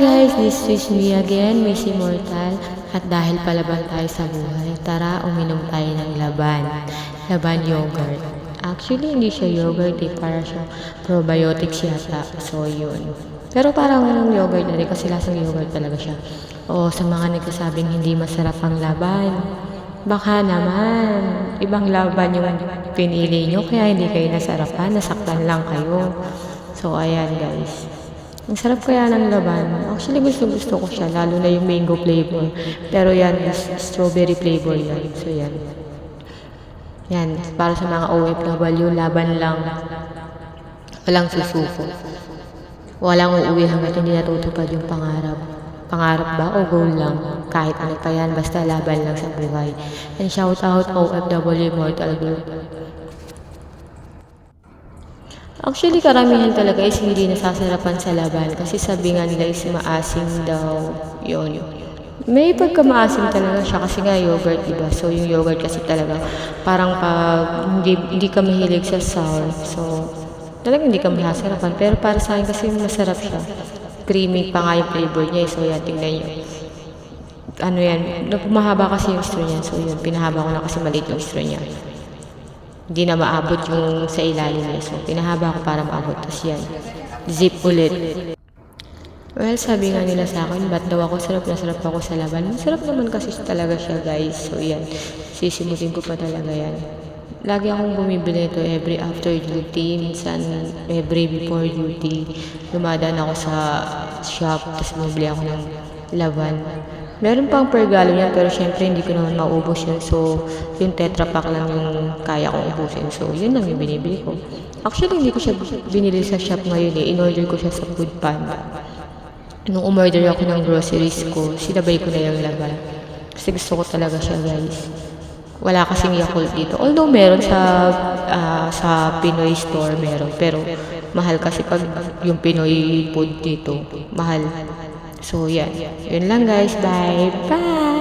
guys, this is me again, Miss Immortal. At dahil palaban tayo sa buhay, tara uminom tayo ng laban. Laban yogurt. Actually, hindi siya yogurt para siya probiotics yata. So, yun. Pero parang yogurt na rin kasi lasang yogurt talaga siya. O sa mga nagsasabing hindi masarap ang laban, baka naman, ibang laban yung pinili nyo kaya hindi kayo nasarapan, nasaktan lang kayo. So, ayan guys. Ang sarap kaya ng laban. Actually, gusto ko siya, lalo na yung mango flavor. Pero yan, strawberry flavor yan. So, yan. Yan, para sa mga OFW, laban lang. Walang susuko. Walang uuwi hanggat hindi natutupad yung pangarap. Pangarap ba o goal lang? Kahit ano pa yan, basta laban lang sa buhay. And shout out OFW Immortal Group. Actually, karamihan talaga is hindi nasasarapan sa laban kasi sabi nga nila is maasim daw. Yun. May pagkamaasim talaga siya kasi nga yogurt, diba? So, yung yogurt kasi talaga parang pag hindi ka mahilig sa sour. So, talagang hindi ka mahasarapan. Pero para sa akin kasi masarap siya. Creamy pa nga yung flavor niya. So, yan, tingnan nyo. Ano yan, mahaba kasi yung straw niya. So, yun, pinahaba ko na kasi maliit yung straw niya. Hindi na maabot yung sa ilalim niya. So, pinahaba ko para maabot. Tapos yan, zip ulit. Well, sabi nga nila sa akin, ba't daw ako sarap na sarap ako sa laban? Masarap naman kasi talaga siya, guys. So, yan, sisimutin ko pa talaga yan. Lagi akong bumibili ito every after duty, minsan every before duty. Dumadaan ako sa shop, tapos bumibili ako ng laban. Meron pang per gallon yan, pero syempre hindi ko naman maubos yun. So, yung tetra pack lang yung kaya kong ubusin. So, yun lang yung binibili ko. Actually, hindi ko siya binili sa shop ngayon eh. In-order ko siya sa Food Panda. Nung umorder ako ng groceries ko, sinabay ko na yung laban. Kasi gusto ko talaga siya, guys. Wala kasing Yakult dito. Although meron sa Pinoy store, meron. Pero, mahal kasi pag yung Pinoy food dito, mahal. So, yan. Yun lang guys. Bye! Bye!